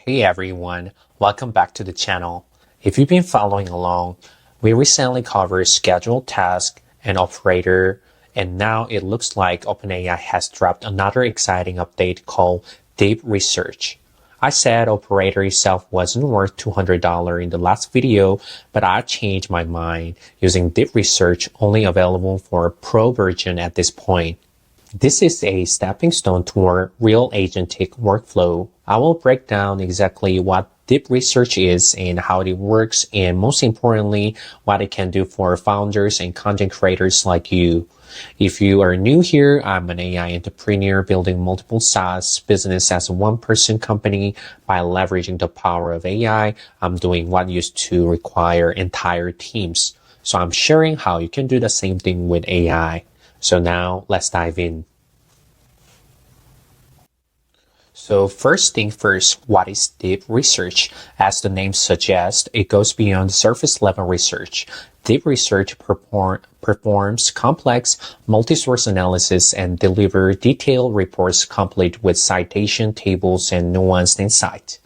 Hey everyone, welcome back to the channel. If you've been following along, we recently covered scheduled task and operator, and now it looks like OpenAI has dropped another exciting update called DeepResearch. I said operator itself wasn't worth $200 in the last video, but I changed my mind using DeepResearch only available for a pro version at this point. This is a stepping stone toward real agentic workflow. I will break down exactly what DeepResearch is and how it works, and most importantly, what it can do for founders and content creators like you. If you are new here, I'm an AI entrepreneur building multiple SaaS business as a one-person company. By leveraging the power of AI, I'm doing what used to require entire teams. So I'm sharing how you can do the same thing with AI. So now let's dive in. So first thing first, what is DeepResearch? As the name suggests, it goes beyond surface level research. DeepResearch performs complex multi-source analysis and delivers detailed reports complete with citation tables and nuanced insight.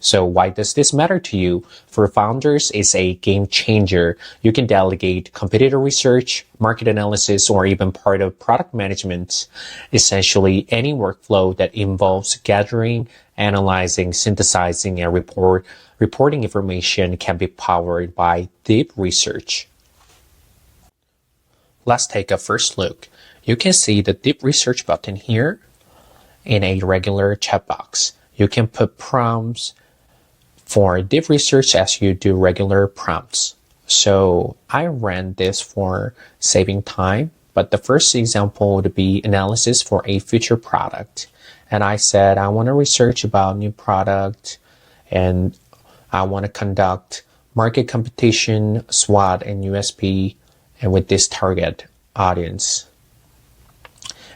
So why does this matter to you? For founders, it's a game changer. You can delegate competitor research, market analysis, or even part of product management. Essentially, any workflow that involves gathering, analyzing, synthesizing, and reporting information can be powered by DeepResearch. Let's take a first look. You can see the DeepResearch button here in a regular chat box. You can put prompts for DeepResearch as you do regular prompts. So I ran this for saving time, but the first example would be analysis for a future product. And I said, I want to research about new product and I want to conduct market competition, SWOT, and USP, and with this target audience.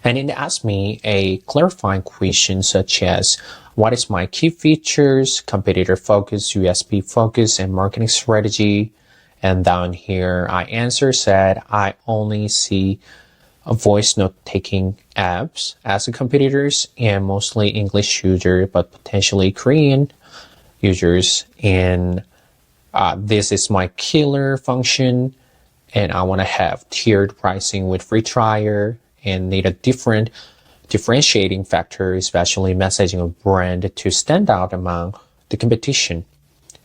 And it asked me a clarifying question such as, what is my key features, competitor focus, USP focus, and marketing strategy? And down here, I said, I only see a voice note-taking apps as competitors and mostly English users, but potentially Korean users. And this is my killer function. And I want to have tiered pricing with free trial and need a differentiating factor, especially messaging of brand, to stand out among the competition.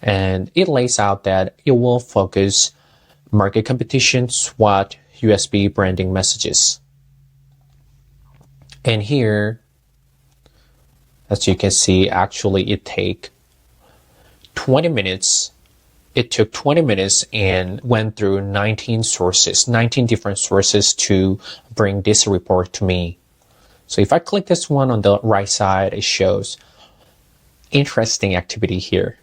And it lays out that it will focus market competition, SWOT, USB branding messages. And here, as you can see, actually it took 20 minutes and went through 19 different sources to bring this report to me. So if I click this one on the right side, it shows interesting activity here.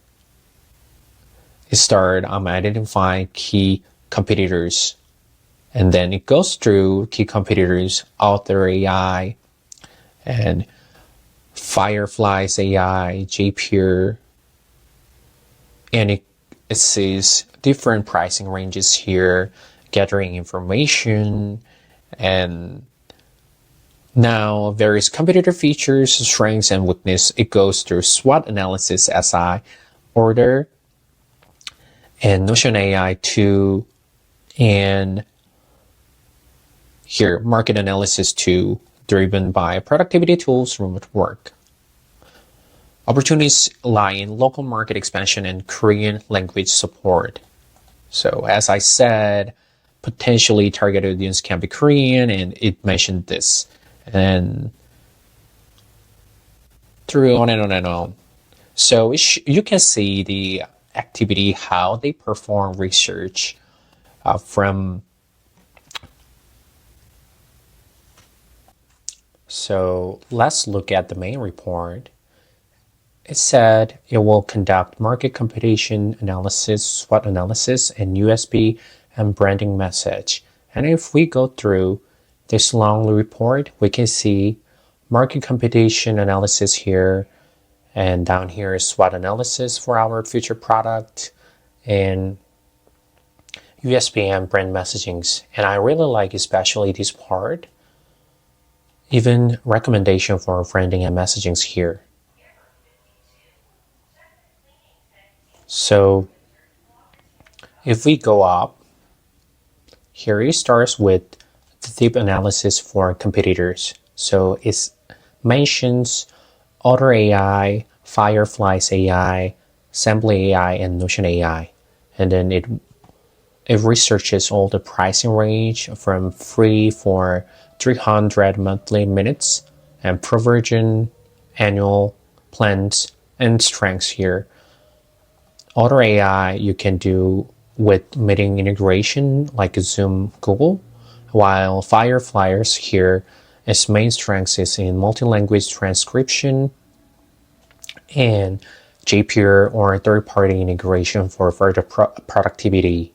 It started, I'm identifying key competitors. And then it goes through key competitors, Author AI, and Fireflies AI, JPure, and it sees different pricing ranges here, gathering information, and now various competitor features, strengths, and weakness. It goes through SWOT analysis as I order, and Notion AI 2, and here market analysis 2, driven by productivity tools, remote work. Opportunities lie in local market expansion and Korean language support. So as I said, potentially target audience can be Korean, and it mentioned this. And through on and on and on. So you can see the activity, how they perform research from. So let's look at the main report. It said it will conduct market competition analysis, SWOT analysis, and USB and branding message. And if we go through this long report, we can see market competition analysis here, and down here is SWOT analysis for our future product, and USB and brand messagings. And I really like especially this part, even recommendation for branding and messagings here. So if we go up, here it starts with the deep analysis for competitors. So it mentions Otter AI, Firefly's AI, Assembly AI, and Notion AI. And then it researches all the pricing range from free for 300 monthly minutes and pro version annual plans and strengths here. Otter AI you can do with meeting integration like Zoom, Google, while Firefly's here its main strength is in multi-language transcription and JPeer or third-party integration for further productivity.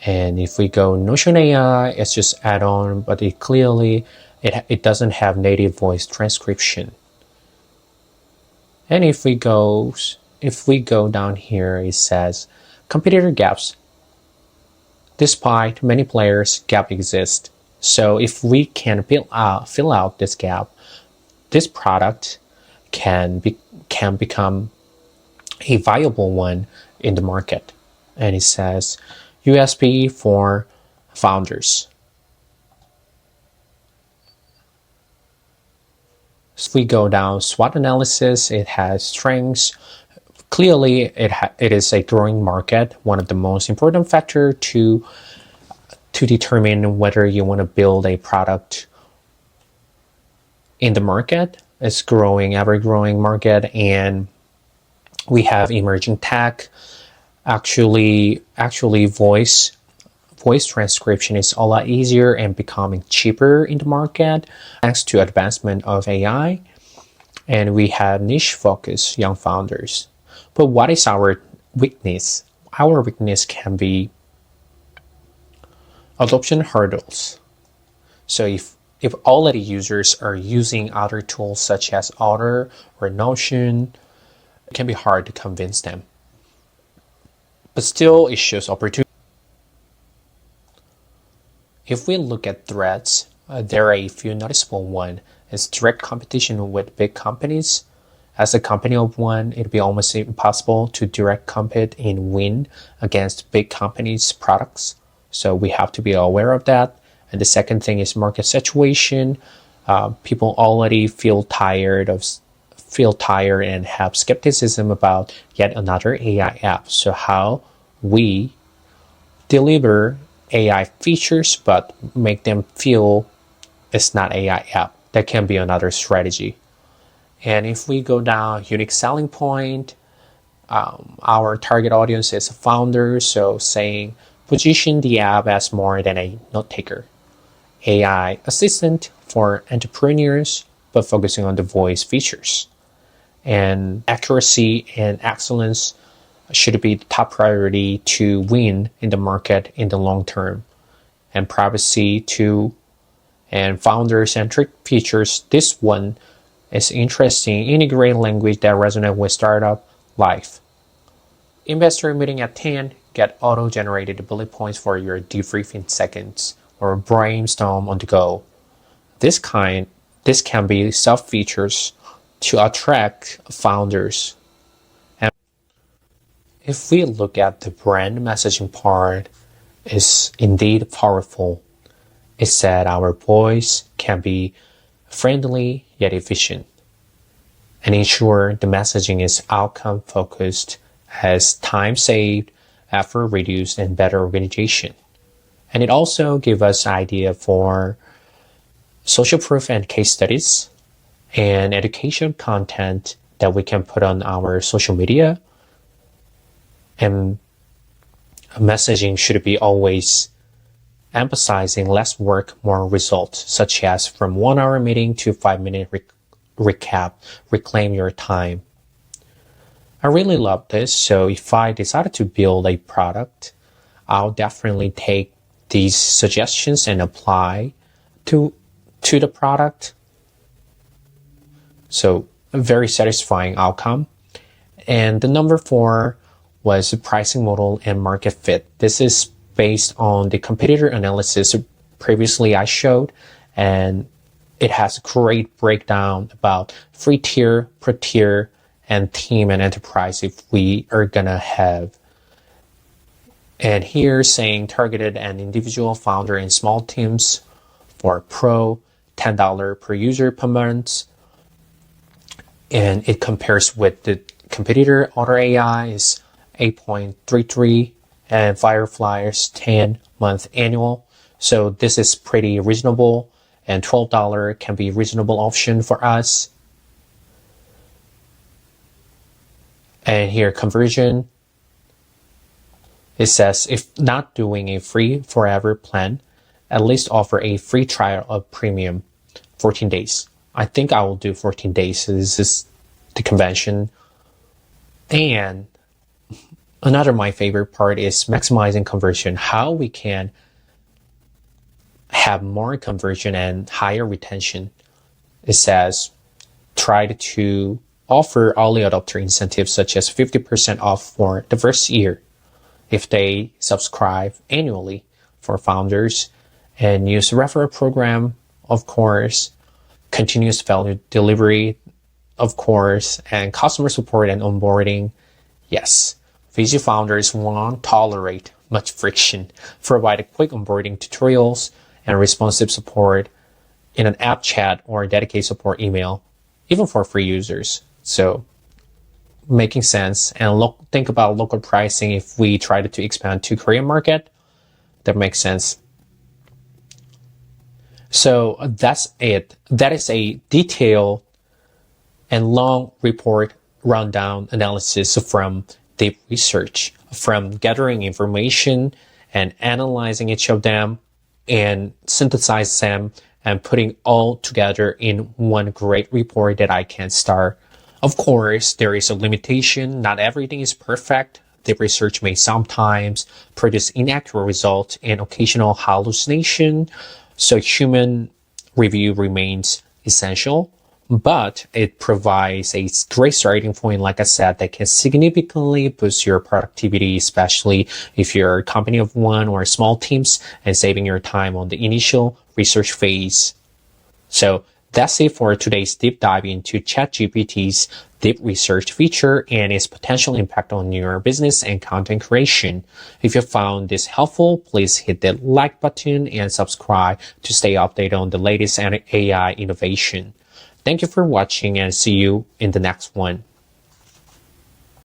And if we go Notion AI, it's just add-on, but it clearly it doesn't have native voice transcription. And if we go down here, it says competitor gaps. Despite many players, gap exists. So if we can fill out this gap, this product can become a viable one in the market. And it says USP for founders. So if we go down SWOT analysis, it has strengths. Clearly, it is a growing market. One of the most important factors to determine whether you want to build a product in the market. It's growing, ever-growing market, and we have emerging tech. Actually, voice transcription is a lot easier and becoming cheaper in the market thanks to advancement of AI. And we have niche focus, young founders. But what is our weakness? Our weakness can be adoption hurdles. So if already users are using other tools such as Otter or Notion, it can be hard to convince them. But still, it shows opportunity. If we look at threats, there are a few noticeable ones. It's direct competition with big companies. As a company of one, it'd be almost impossible to direct compete and win against big companies' products. So we have to be aware of that. And the second thing is market saturation. People already feel tired and have skepticism about yet another AI app. So how we deliver AI features but make them feel it's not AI app. That can be another strategy. And if we go down unique selling point, our target audience is founders. So saying position the app as more than a note taker. AI assistant for entrepreneurs, but focusing on the voice features. And accuracy and excellence should be the top priority to win in the market in the long term. And privacy too, and founder-centric features. This one is interesting. Integrate language that resonates with startup life. Investor meeting at 10, get auto-generated bullet points for your debrief in seconds, or brainstorm on the go. This can be self-features to attract founders. And if we look at the brand messaging part, it's indeed powerful. It said our voice can be friendly yet efficient, and ensure the messaging is outcome focused, has time saved, effort reduced, and better organization. And it also gives us idea for social proof and case studies and education content that we can put on our social media. And messaging should be always emphasizing less work, more results, such as from 1 hour meeting to 5-minute recap, reclaim your time. I really love this. So if I decided to build a product, I'll definitely take these suggestions and apply to the product. So a very satisfying outcome. And the number 4 was the pricing model and market fit. This is based on the competitor analysis previously I showed, and it has a great breakdown about free tier, pro tier, and team and enterprise if we are gonna have. And here saying targeted and individual founder in small teams for Pro, $10 per user per month. And it compares with the competitor Otter AI is 8.33 and Firefly's 10-month annual. So this is pretty reasonable, and $12 can be a reasonable option for us. And here conversion, it says if not doing a free forever plan, at least offer a free trial of premium 14 days. I think I will do 14 days. This is the convention. And another my favorite part is maximizing conversion, how we can have more conversion and higher retention. It says try to offer early adopter incentives such as 50% off for the first year if they subscribe annually for founders, and use referral program, of course, continuous value delivery, of course, and customer support and onboarding. Yes, VC founders won't tolerate much friction. Provide quick onboarding tutorials and responsive support in an app chat or dedicated support email, even for free users. So making sense. And think about local pricing. If we try to expand to Korean market, that makes sense. So that's it. That is a detailed and long report rundown analysis from DeepResearch, from gathering information and analyzing each of them and synthesize them and putting all together in one great report that I can start. Of course, there is a limitation. Not everything is perfect. DeepResearch may sometimes produce inaccurate results and occasional hallucination, so human review remains essential. But it provides a great starting point, like I said, that can significantly boost your productivity, especially if you're a company of one or small teams, and saving your time on the initial research phase. So that's it for today's deep dive into ChatGPT's DeepResearch feature and its potential impact on your business and content creation. If you found this helpful, please hit the like button and subscribe to stay updated on the latest AI innovation. Thank you for watching, and see you in the next one.